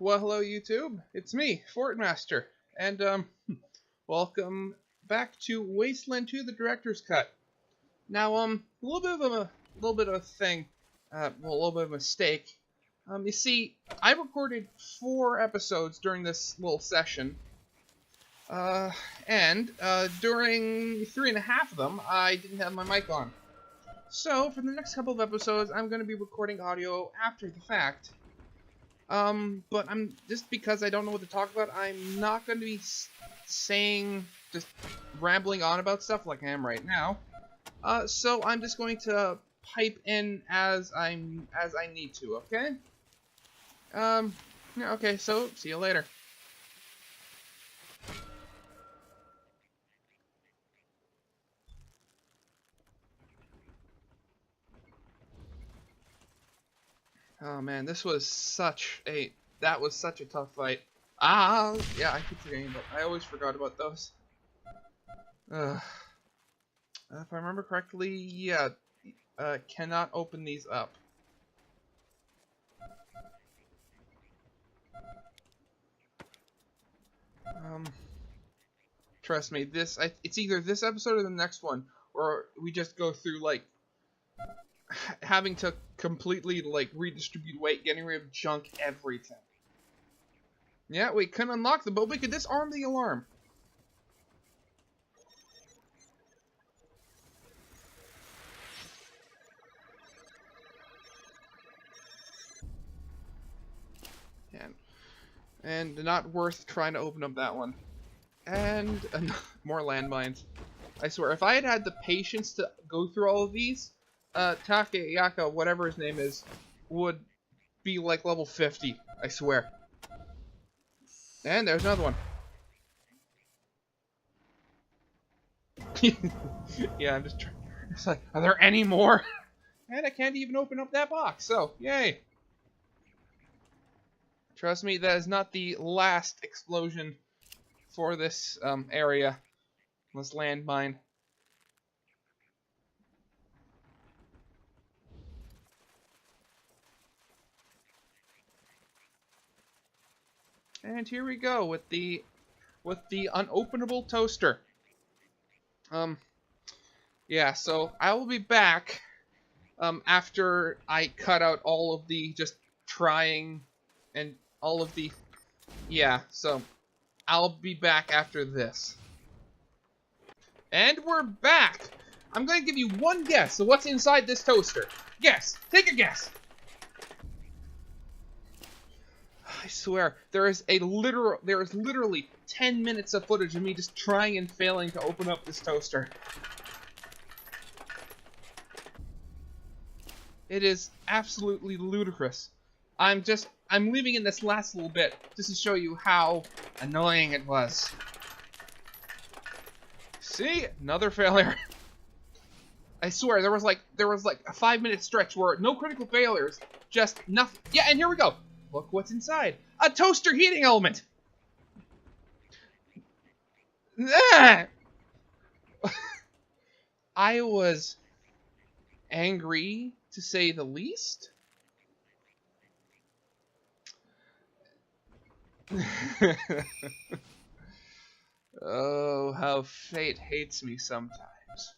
Well, hello YouTube. It's me, Fortmaster, and welcome back to Wasteland 2: The Director's Cut. Now, a little bit of a thing, a little bit of a mistake. You see, I recorded 4 episodes during this little session, and during 3.5 of them, I didn't have my mic on. So, for the next couple of episodes, I'm going to be recording audio after the fact. But I'm just because I don't know what to talk about, I'm not going to be just rambling on about stuff like I am right now. So I'm just going to pipe in as I need to, okay? Yeah, okay, so see you later. Oh man, that was such a tough fight. Yeah, I keep forgetting about. I always forgot about those. If I remember correctly, yeah, cannot open these up. Trust me, it's either this episode or the next one, or we just go through like having to completely like redistribute weight, getting rid of junk, everything. Yeah, we couldn't unlock them, but we could disarm the alarm. And not worth trying to open up that one. And more landmines. I swear, if I had had the patience to go through all of these, Takayaka, whatever his name is, would be like level 50, I swear. And there's another one. Yeah, I'm just trying. It's like, are there any more? And I can't even open up that box, so, yay. Trust me, that is not the last explosion for this area. This landmine. And here we go with the unopenable toaster. Yeah, so I will be back after I cut out all of the just trying and all of the, yeah, so I'll be back after this. And we're back! I'm gonna give you one guess of what's inside this toaster. Guess! Take a guess! I swear, there is literally 10 minutes of footage of me just trying and failing to open up this toaster. It is absolutely ludicrous. I'm leaving in this last little bit just to show you how annoying it was. See? Another failure. I swear, there was like a 5-minute stretch where no critical failures, just nothing. Yeah, and here we go. Look what's inside. A toaster heating element. I was angry, to say the least. Oh, how fate hates me sometimes.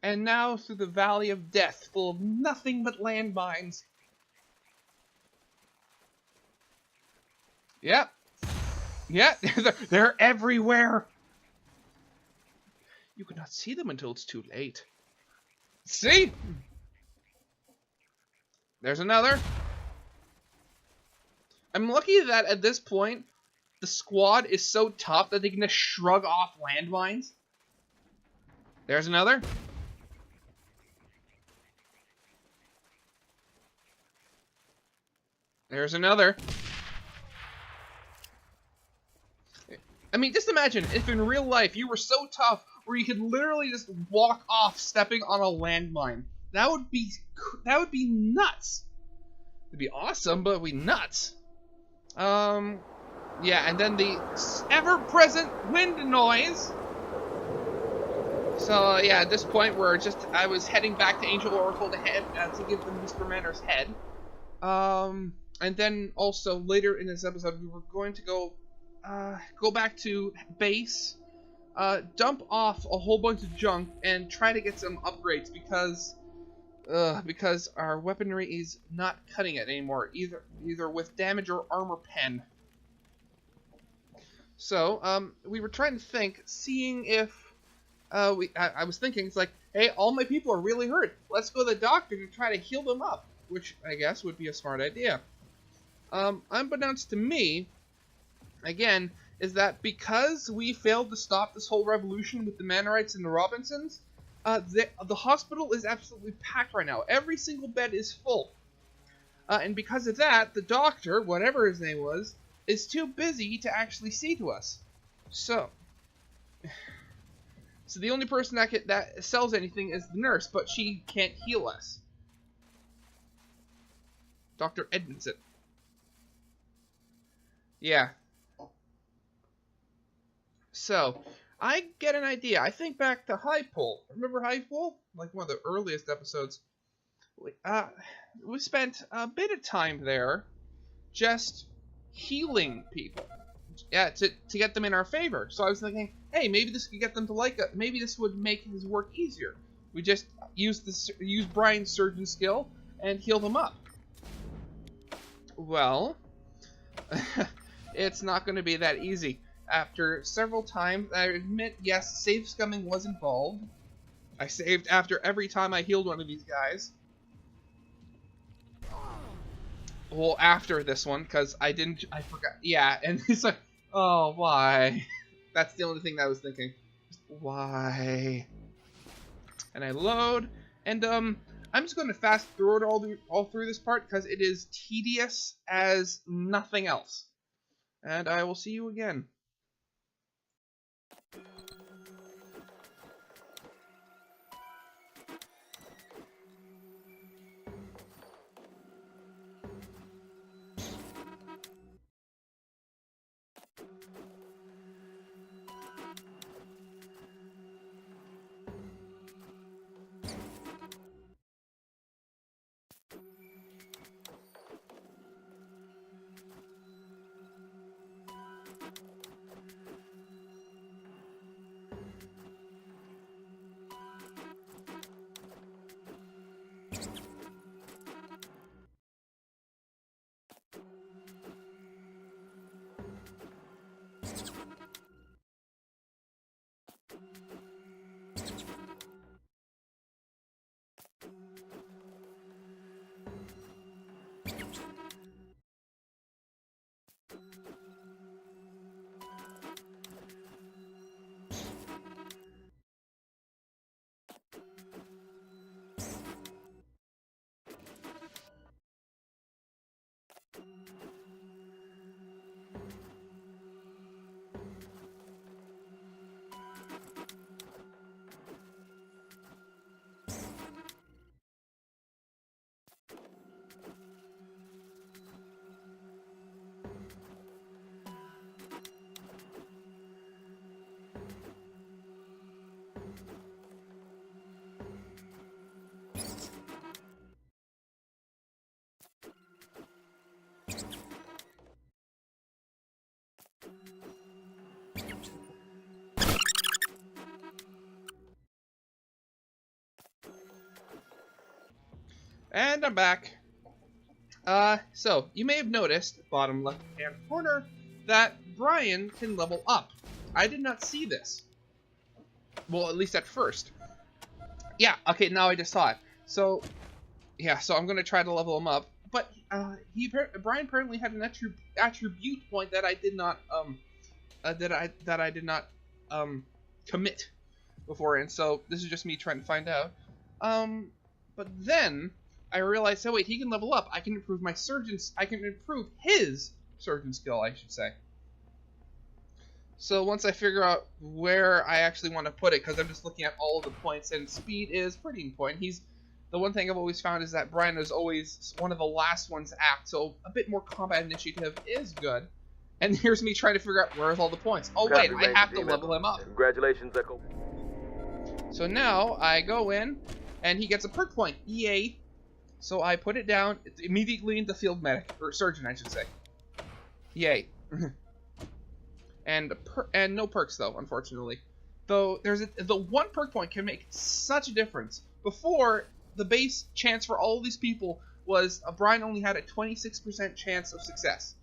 And now through the valley of death, full of nothing but landmines. Yep. Yeah, they're everywhere. You cannot see them until it's too late. See? There's another. I'm lucky that at this point, the squad is so tough that they can just shrug off landmines. There's another. There's another. I mean, just imagine if in real life you were so tough where you could literally just walk off stepping on a landmine. That would be nuts. It'd be awesome, but it'd be nuts. Yeah, and then the ever-present wind noise. So yeah, at this point I was heading back to Angel Oracle to give them Mr. Manor's head. And then also later in this episode, we were going to go back to base, dump off a whole bunch of junk and try to get some upgrades because our weaponry is not cutting it anymore, either with damage or armor pen. So we were trying to think, seeing if I was thinking, it's like, hey, all my people are really hurt. Let's go to the doctor to try to heal them up, which I guess would be a smart idea. Unbeknownst to me, again, is that because we failed to stop this whole revolution with the Manorites and the Robinsons, the hospital is absolutely packed right now. Every single bed is full. And because of that, the doctor, whatever his name was, is too busy to actually see to us. So the only person that sells anything is the nurse, but she can't heal us. Dr. Edmondson. Yeah. So, I get an idea. I think back to High Pole. Remember High Pole? Like one of the earliest episodes. We spent a bit of time there just healing people. Yeah, to get them in our favor. So I was thinking, hey, maybe this could get them to like us. Maybe this would make his work easier. We just use Brian's surgeon skill and heal them up. Well, it's not going to be that easy. After several times, I admit, yes, save scumming was involved. I saved after every time I healed one of these guys. Well, after this one, because I forgot. Yeah, and it's like, oh, why? That's the only thing that I was thinking. Why? And I load, and I'm just going to fast forward all through this part because it is tedious as nothing else. And I will see you again. And I'm back. So, you may have noticed, bottom left-hand corner, that Brian can level up. I did not see this. Well, at least at first. Yeah, okay, now I just saw it. So, yeah, so I'm going to try to level him up. But, Brian apparently had an attribute point that I did not, that I did not, commit before, and so this is just me trying to find out. But then I realized, oh wait, he can level up. I can improve I can improve his surgeon skill, I should say. So once I figure out where I actually want to put it, because I'm just looking at all of the points, and speed is pretty important. The one thing I've always found is that Brian is always one of the last ones to act, so a bit more combat initiative is good. And here's me trying to figure out where's all the points. Oh wait, I have to level him up. Congratulations, Echo. So now I go in, and he gets a perk point. Yay! So I put it down immediately into field medic, or surgeon, I should say. Yay! and no perks though, unfortunately. Though the one perk point can make such a difference. Before, the base chance for all of these people was Brian only had a 26% chance of success.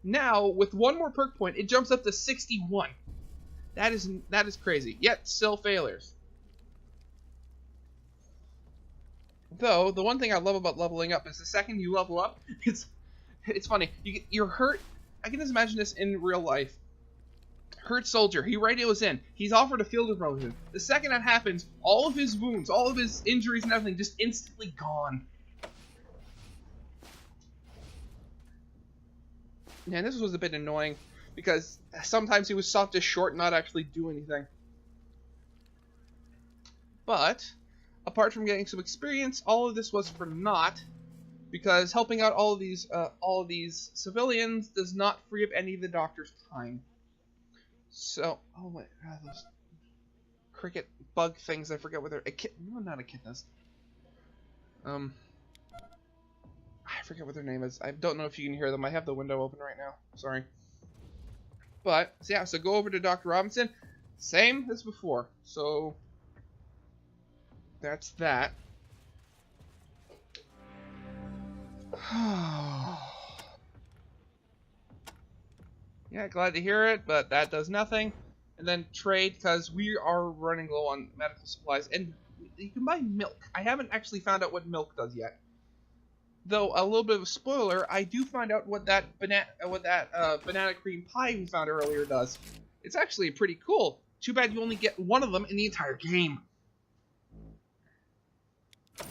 Now, with one more perk point, it jumps up to 61. That is crazy. Yet still failures. Though the one thing I love about leveling up is the second you level up, it's funny. You're hurt. I can just imagine this in real life. Hurt soldier. He radios in. He's offered a field promotion. The second that happens, all of his wounds, all of his injuries and everything just instantly gone. And this was a bit annoying because sometimes he would stop just short and not actually do anything. But apart from getting some experience, all of this was for naught, because helping out all of these civilians does not free up any of the doctor's time. So, oh my god, those cricket bug things, I forget what they're... No, not echidnas. I forget what their name is. I don't know if you can hear them. I have the window open right now. Sorry. But, so yeah, so go over to Dr. Robinson. Same as before. So, that's that. Yeah, glad to hear it, but that does nothing. And then trade, because we are running low on medical supplies. And you can buy milk. I haven't actually found out what milk does yet. Though, a little bit of a spoiler, I do find out what that banana cream pie we found earlier does. It's actually pretty cool. Too bad you only get one of them in the entire game. So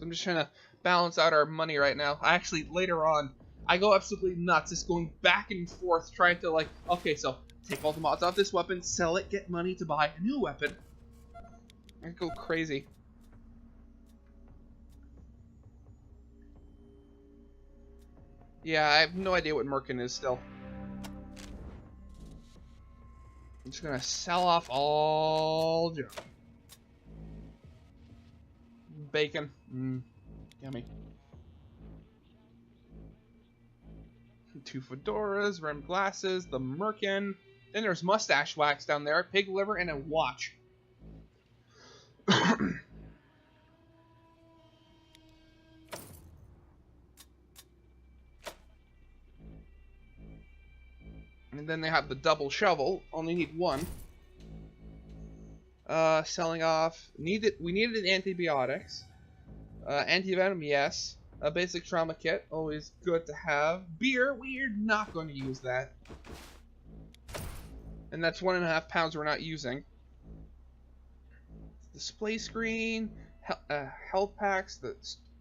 I'm just trying to balance out our money right now. Actually, later on, I go absolutely nuts, just going back and forth, trying to, like, okay, so take all the mods off this weapon, sell it, get money to buy a new weapon. I go crazy. Yeah, I have no idea what Merkin is still. I'm just gonna sell off all junk. Bacon. Yummy. 2 fedoras, rimmed glasses, the Merkin. Then there's mustache wax down there, pig liver, and a watch. And then they have the double shovel. Only need one. Selling off. We needed antibiotics. Antivenom, yes. A basic trauma kit, always good to have. Beer, we're not going to use that. And that's 1.5 pounds we're not using. Display screen, health packs, the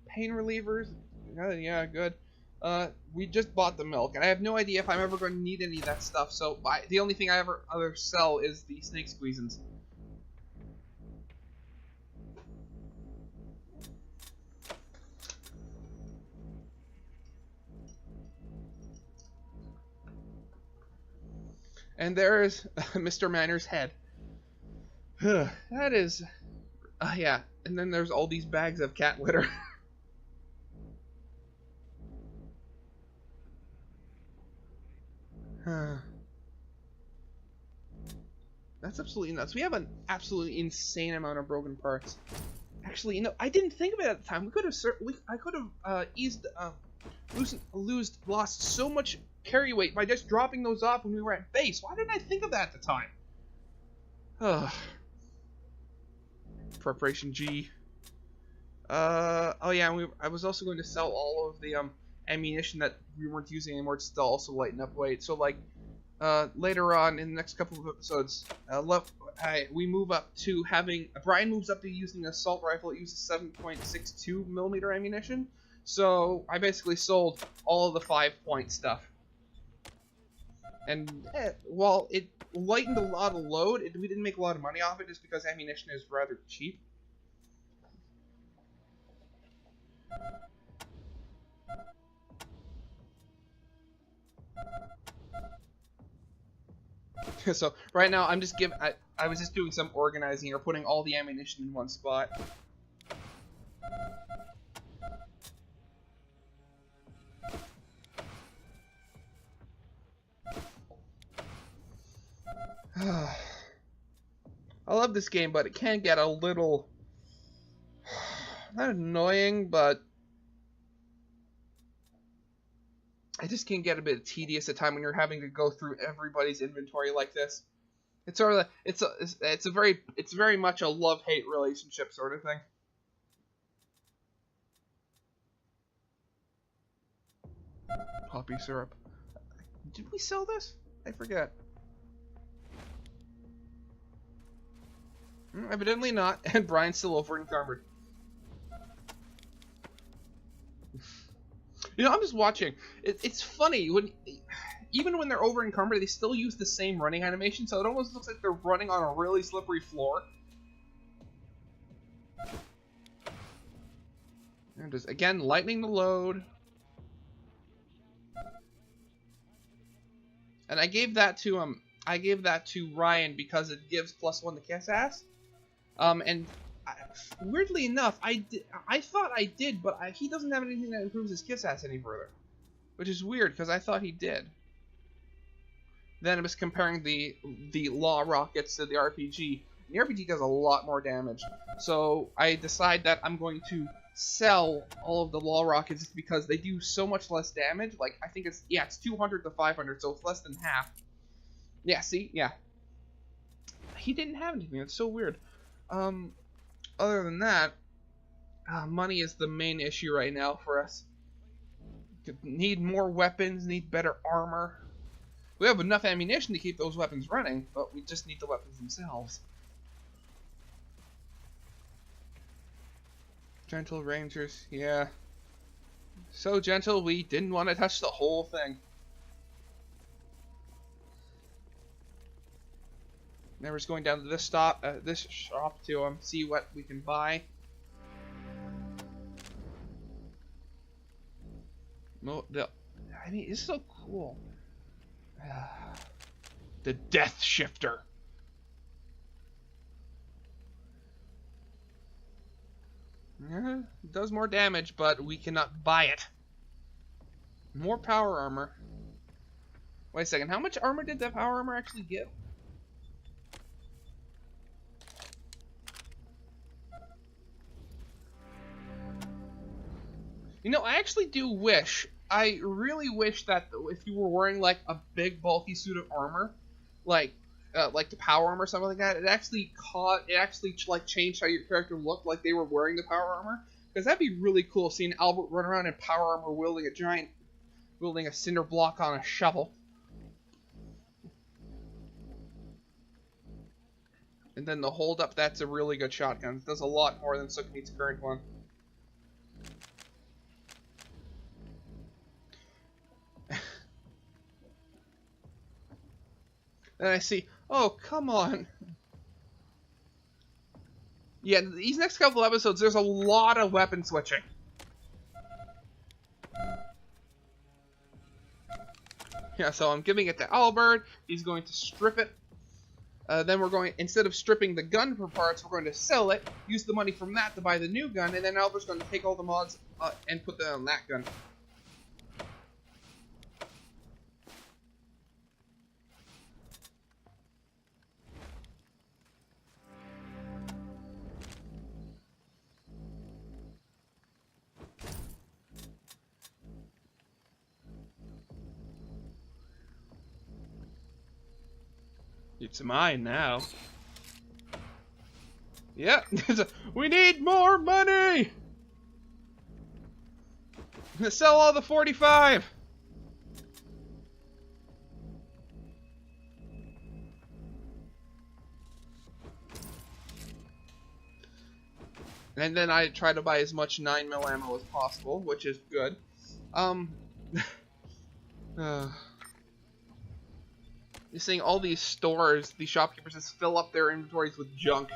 pain relievers. Yeah, good. We just bought the milk, and I have no idea if I'm ever going to need any of that stuff, so the only thing I ever sell is the snake squeezins. And there's Mr. Manor's head. That is... yeah, and then there's all these bags of cat litter. That's absolutely nuts. We have an absolutely insane amount of broken parts. Actually, you know, I didn't think of it at the time. I could have lost so much carry weight by just dropping those off when we were at base. Why didn't I think of that at the time? Preparation G. Oh yeah, I was also going to sell all of the ammunition that we weren't using anymore to also lighten up weight. So like later on in the next couple of episodes, we move up to having Brian moves up to using an assault rifle. It uses 7.62 millimeter ammunition. So I basically sold all of the 5-point stuff. And while it lightened a lot of load, we didn't make a lot of money off it just because ammunition is rather cheap. So right now I'm just I was just doing some organizing or putting all the ammunition in one spot. I love this game, but it can get a little, not annoying, but it just can get a bit tedious at time when you're having to go through everybody's inventory like this. It's sort of it's very much a love-hate relationship sort of thing. Poppy syrup. Did we sell this? I forget. Evidently not, and Brian's still over encumbered. You know, I'm just watching. It's funny when, even when they're over encumbered, they still use the same running animation, so it almost looks like they're running on a really slippery floor. And just again lightening the load. And I gave that to Ryan because it gives +1 to kiss ass. Weirdly enough, I thought I did, but he doesn't have anything that improves his kiss ass any further, which is weird because I thought he did. Then I was comparing the law rockets to the RPG. The RPG does a lot more damage, so I decide that I'm going to sell all of the law rockets because they do so much less damage. Like, I think it's 200 to 500, so it's less than half. Yeah, see, yeah. He didn't have anything. It's so weird. Other than that, money is the main issue right now for us. Need more weapons, need better armor. We have enough ammunition to keep those weapons running, but we just need the weapons themselves. Gentle Rangers, yeah. So gentle, we didn't want to touch the whole thing. Now we're just going down to this shop to see what we can buy. I mean, it's so cool. The Death Shifter. Yeah, it does more damage, but we cannot buy it. More power armor. Wait a second, how much armor did that power armor actually give? You know, I actually do wish, I really wish that if you were wearing like a big bulky suit of armor, like the power armor or something like that, it actually like changed how your character looked like they were wearing the power armor. Because that'd be really cool seeing Albert run around in power armor wielding a cinder block on a shovel. And then the hold up, that's a really good shotgun. It does a lot more than Sukneet's current one. Then I see, oh, come on. Yeah, these next couple episodes, there's a lot of weapon switching. Yeah, so I'm giving it to Albert. He's going to strip it. Then we're going, instead of stripping the gun for parts, we're going to sell it, use the money from that to buy the new gun, and then Albert's going to take all the mods and put them on that gun. It's mine now. Yeah, we need more money! Sell all the 45! And then I try to buy as much 9mm ammo as possible, which is good. You're seeing all these stores, these shopkeepers just fill up their inventories with junk.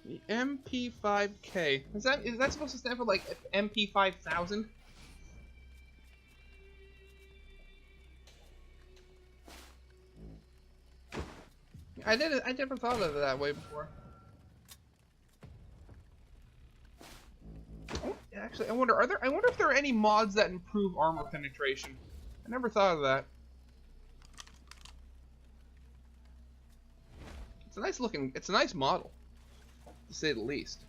The MP5K. Is that supposed to stand for like MP5000? I never thought of it that way before. Oh, actually, I wonder if there are any mods that improve armor penetration. I never thought of that. It's a nice model, to say the least.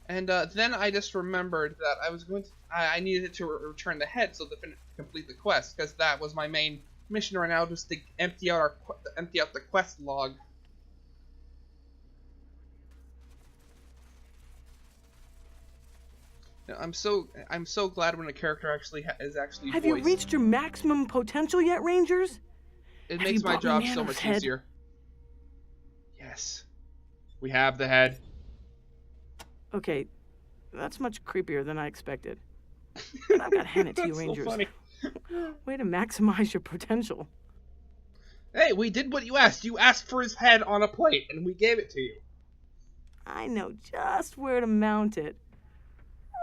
And then I just remembered that I needed to return the head so to complete the quest, because that was my main mission right now, just to empty out the quest log. Now, I'm so glad when a character is actually Have voiced. you reached your maximum potential yet, Rangers? It makes my job so much easier. Yes. We have the head. Okay, that's much creepier than I expected. But I've got to hand it to you, Rangers. So funny. Way to maximize your potential. Hey, we did what you asked. You asked for his head on a plate, and we gave it to you. I know just where to mount it.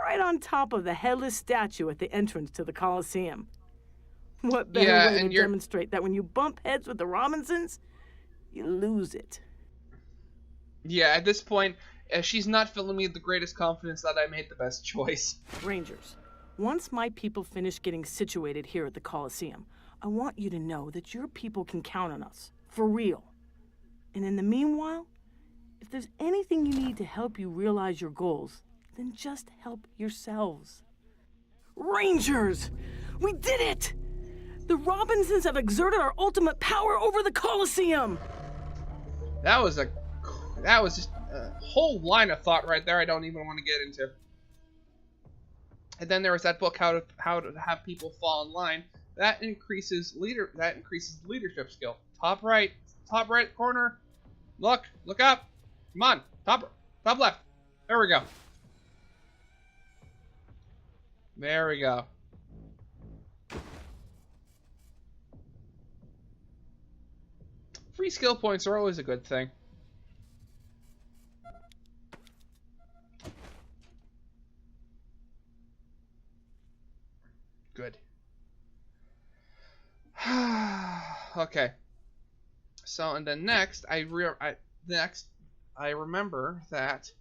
Right on top of the headless statue at the entrance to the Coliseum. What better way to demonstrate that when you bump heads with the Robinsons, you lose it. Yeah, at this point, she's not filling me with the greatest confidence that I made the best choice. Rangers, once my people finish getting situated here at the Coliseum, I want you to know that your people can count on us, for real. And in the meanwhile, if there's anything you need to help you realize your goals, then just help yourselves. Rangers! We did it! The Robinsons have exerted our ultimate power over the Coliseum! That was just a whole line of thought right there I don't even want to get into. And then there was that book, How to Have People Fall in Line. That increases leadership skill. Top right corner. Look up. Come on, top left. There we go. There we go. Free skill points are always a good thing. Good. Okay. So, and then next, I remember that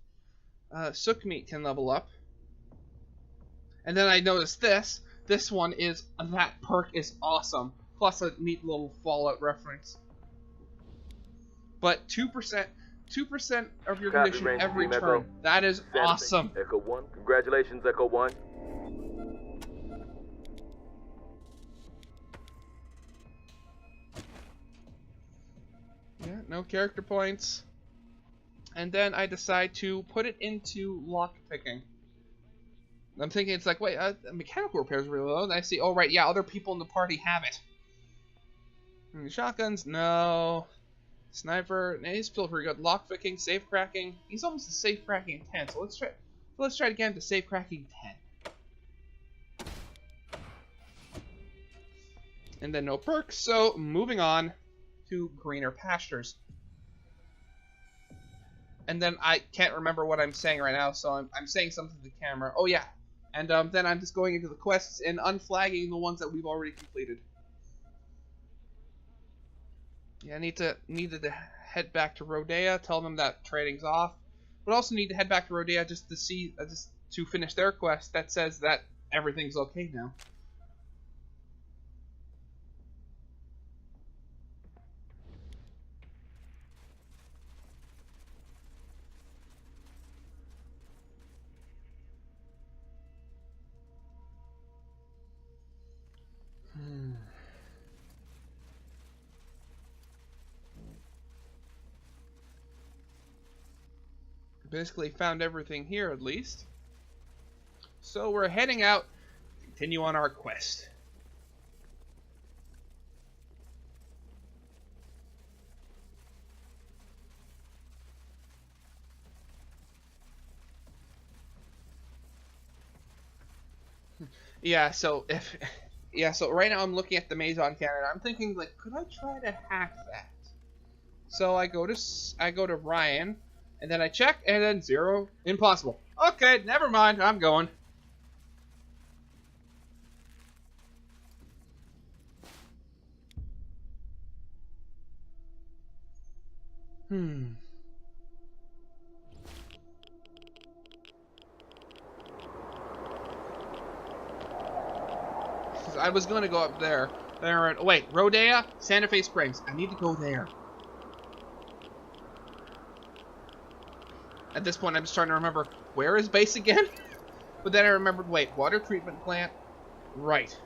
Sookmeat can level up. And then I noticed this one is, that perk is awesome. Plus a neat little Fallout reference. But 2% of your condition every turn. That is awesome. Echo 1. Congratulations, Echo 1. Yeah, no character points. And then I decide to put it into lockpicking. I'm thinking it's like, wait, mechanical repairs really low. And I see, oh right, yeah, other people in the party have it. And shotguns, no. Sniper, he's still pretty good. Lockpicking, safe cracking. He's almost a safe cracking 10. So let's try it again to safe cracking 10. And then no perks. So moving on to greener pastures. And then I can't remember what I'm saying right now, so I'm saying something to the camera. Oh yeah, and then I'm just going into the quests and unflagging the ones that we've already completed. Yeah, I needed to head back to Rodea, tell them that trading's off, but also need to head back to Rodea just to see, just to finish their quest that says that everything's okay now. Basically found everything here at least. So we're heading out to continue on our quest. So right now I'm looking at the Maison cannon. I'm thinking, like, could I try to hack that? So I go to Ryan, and then I check, and then 0, impossible. Okay, never mind, I'm going. I was going to go up there. Wait, Rodea? Santa Fe Springs. I need to go there. At this point, I'm just trying to remember, where is base again? But then I remembered, wait, water treatment plant? Right.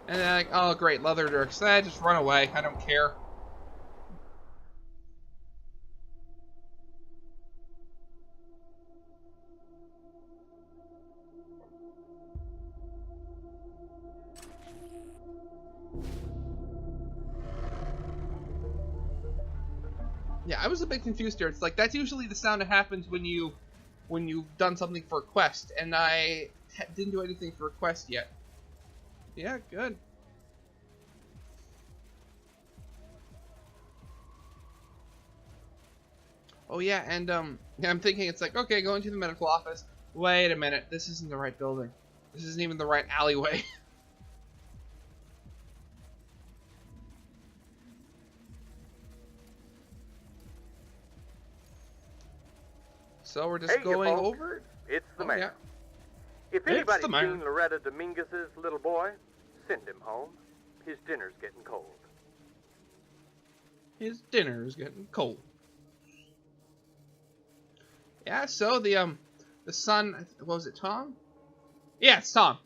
And then like, oh great, leather dirks. Just run away. I don't care. Yeah, I was a bit confused here. It's like that's usually the sound that happens when you've done something for a quest, and I didn't do anything for a quest yet. Yeah, good. Oh yeah, and yeah, I'm thinking it's like, okay, going to the medical office. Wait a minute, this isn't the right building. This isn't even the right alleyway. So we're just going over? It's the mayor. Yeah. If anybody's seen Loretta Dominguez's little boy, send him home. His dinner's getting cold. His dinner's getting cold. Yeah, so the son, what was it, Tom? Yeah, it's Tom.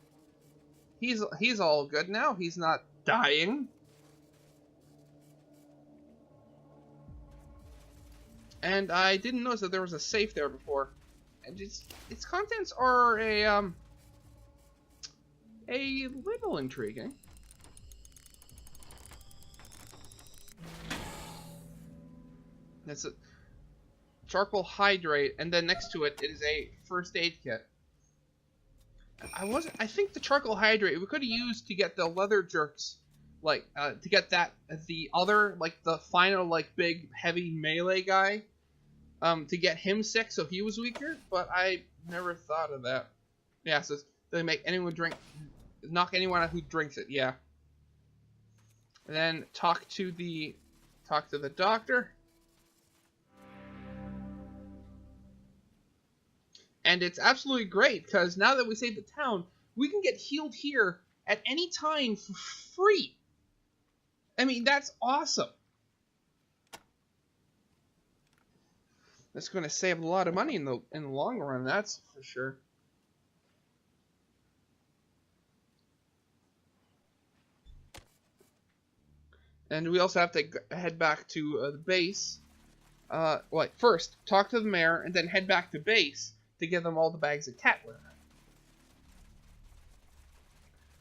He's all good now. He's not dying. And I didn't notice that there was a safe there before. And its contents are a little intriguing. That's a charcoal hydrate, and then next to it is a first aid kit. I think the charcoal hydrate we could have used to get the leather jerks, like to get that the other like the final like big heavy melee guy, to get him sick so he was weaker. But I never thought of that. Yeah, so they make anyone knock anyone out who drinks it. Yeah. And then talk to the doctor. And it's absolutely great, because now that we saved the town, we can get healed here at any time for free. I mean, that's awesome. That's going to save a lot of money in the long run, that's for sure. And we also have to head back to the base. First, talk to the mayor, and then head back to base to give them all the bags of cat litter.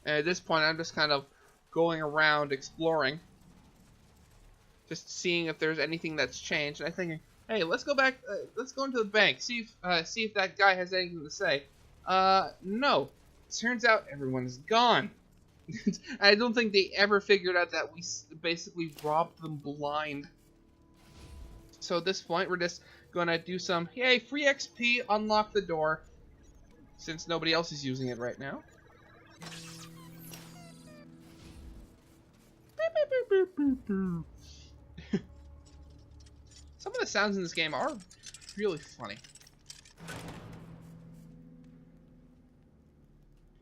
And at this point, I'm just kind of going around exploring, just seeing if there's anything that's changed. And I'm thinking, hey, let's go back. Let's go into the bank. See if that guy has anything to say. No. Turns out everyone's gone. I don't think they ever figured out that we basically robbed them blind. So at this point, we're just gonna do some, yay, free XP, unlock the door, since nobody else is using it right now. Some of the sounds in this game are really funny.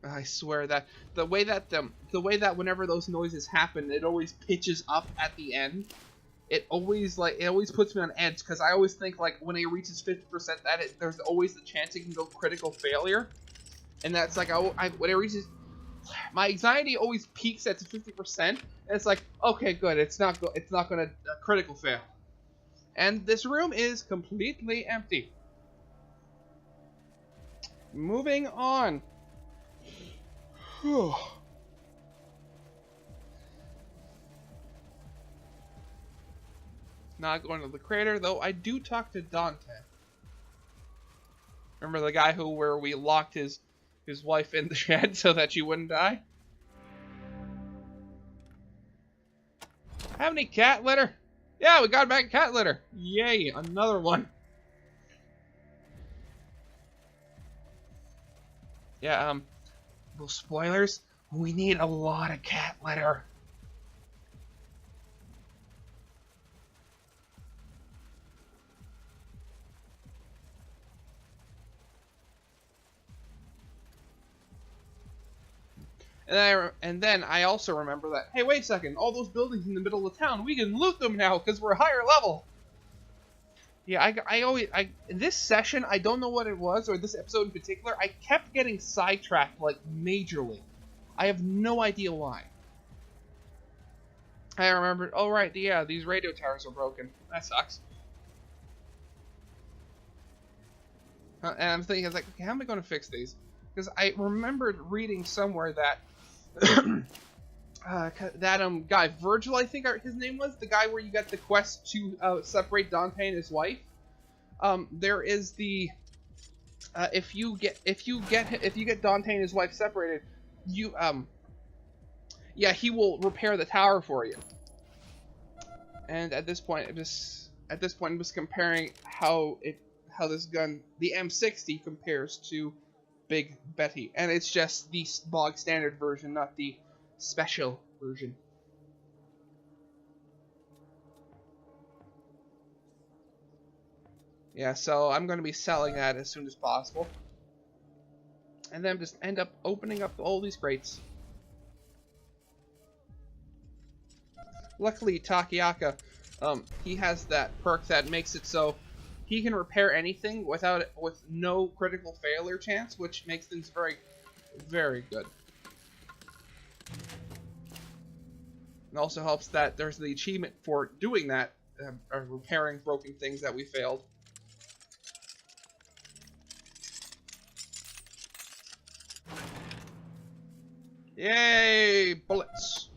I swear that the way that whenever those noises happen, it always pitches up at the end. It always puts me on edge, because I always think like when it reaches 50%, there's always the chance it can go critical failure, and that's like when it reaches, my anxiety always peaks at 50%, and it's like, okay, good, it's not gonna critical fail, and this room is completely empty. Moving on. Not going to the crater, though I do talk to Dante. Remember the guy where we locked his wife in the shed so that she wouldn't die? Have any cat litter? Yeah, we got back cat litter. Yay, another one. Yeah, little spoilers. We need a lot of cat litter. And then I also remember that, hey, wait a second, all those buildings in the middle of town, we can loot them now because we're higher level. Yeah, in this session, I don't know what it was, or this episode in particular, I kept getting sidetracked, like, majorly. I have no idea why. I remembered, oh right, yeah, these radio towers are broken. That sucks. And I'm thinking, I was like, okay, how am I going to fix these? Because I remembered reading somewhere that that guy Virgil, I think his name was, the guy where you get the quest to separate Dante and his wife. There is the if you get Dante and his wife separated, you yeah, he will repair the tower for you. And at this point, I'm just comparing how this gun, the M60, compares to Big Betty, and it's just the bog standard version, not the special version. Yeah, so I'm going to be selling that as soon as possible, and then just end up opening up all these crates. Luckily, Takiaka, he has that perk that makes it so he can repair anything with no critical failure chance, which makes things very, very good. It also helps that there's the achievement for doing that, repairing broken things that we failed. Yay! Bullets!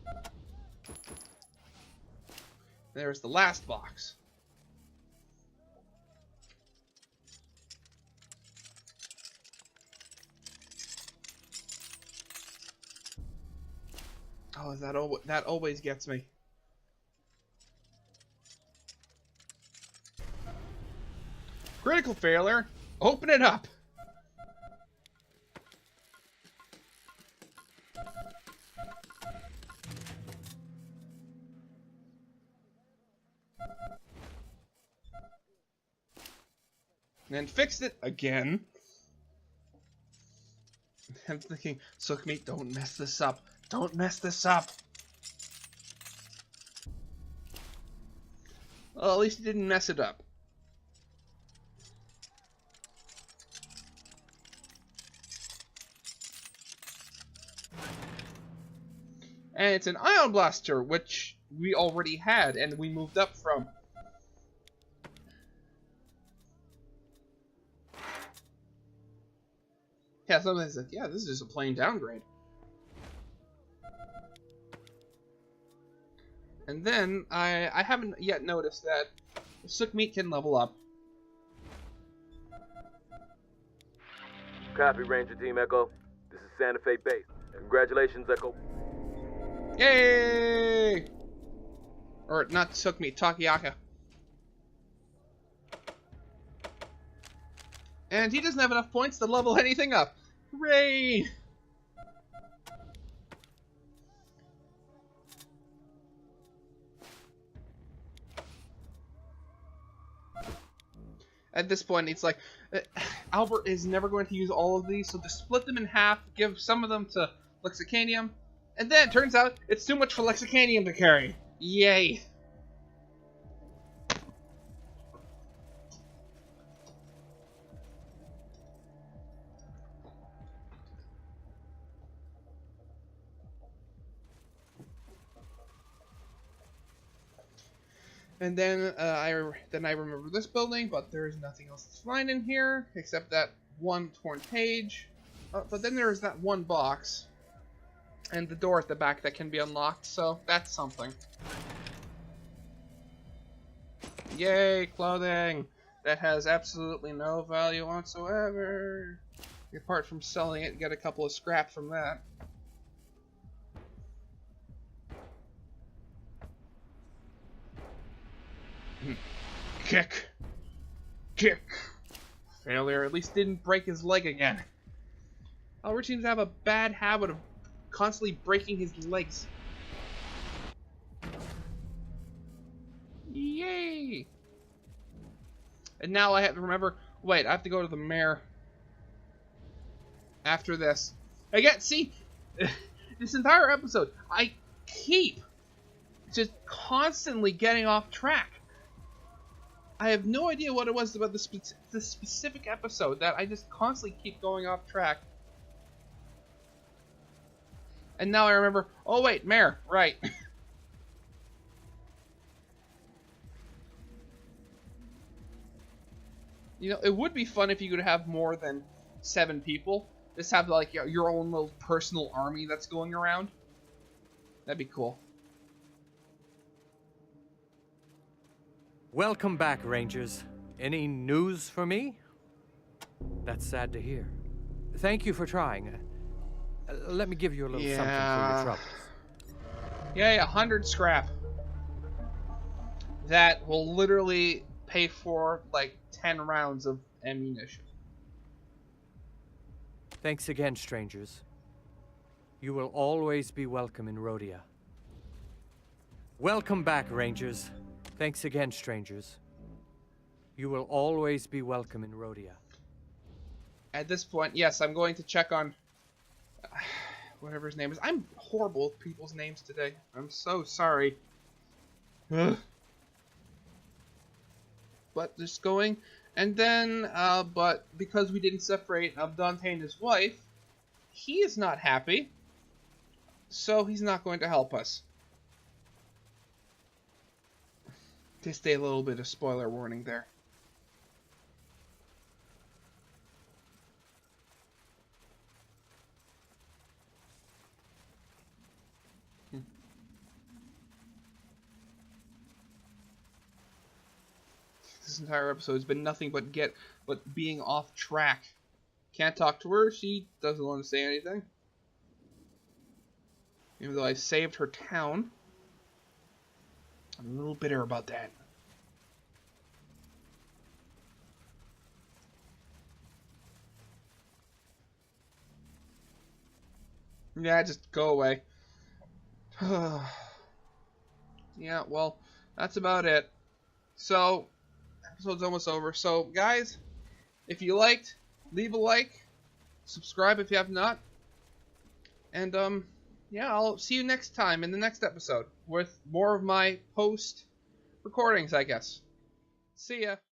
There's the last box. Oh, that always gets me. Critical failure. Open it up. And fixed it again. I'm thinking, Sukhmeet, don't mess this up. Don't mess this up. Well, at least he didn't mess it up. And it's an ion blaster, which we already had, and we moved up from. Yeah, somebody's like, yeah, this is just a plain downgrade. And then, I haven't yet noticed that Sukhmeet can level up. Copy, Ranger Team Echo. This is Santa Fe Base. Congratulations, Echo. Yay! Or, not Sukhmeet, Takiaka. And he doesn't have enough points to level anything up. Hooray! At this point, it's like, Albert is never going to use all of these, so just split them in half, give some of them to Lexicanium, and then it turns out it's too much for Lexicanium to carry. Yay! And then I remember this building, but there's nothing else to find in here except that one torn page. But then there's that one box and the door at the back that can be unlocked, so that's something. Yay, clothing! That has absolutely no value whatsoever. Apart from selling it, get a couple of scrap from that. Kick. Kick. Failure. At least didn't break his leg again. Albert seems to have a bad habit of constantly breaking his legs. Yay! And now I have to remember, wait, I have to go to the mayor after this. Again, see, this entire episode, I keep just constantly getting off track. I have no idea what it was about this specific episode that I just constantly keep going off track. And now I remember, oh wait, Mare, right. You know, it would be fun if you could have more than 7 people. Just have like your own little personal army that's going around. That'd be cool. Welcome back, Rangers. Any news for me? That's sad to hear. Thank you for trying. Let me give you a little something for your troubles. Yeah, 100 scrap. That will literally pay for like 10 rounds of ammunition. Thanks again, strangers. You will always be welcome in Rhodia. Welcome back, Rangers. Thanks again, strangers. You will always be welcome in Rhodia. At this point, yes, I'm going to check on whatever his name is. I'm horrible with people's names today. I'm so sorry. Ugh. But just going, and then, but because we didn't separate Dante and his wife, he is not happy, so he's not going to help us. Just a little bit of spoiler warning there. This entire episode has been nothing but being off track. Can't talk to her. She doesn't want to say anything. Even though I saved her town. I'm a little bitter about that. Yeah, just go away. Yeah, well, that's about it. So, episode's almost over. So, guys, if you liked, leave a like, subscribe if you have not, and yeah, I'll see you next time in the next episode with more of my post recordings, I guess. See ya.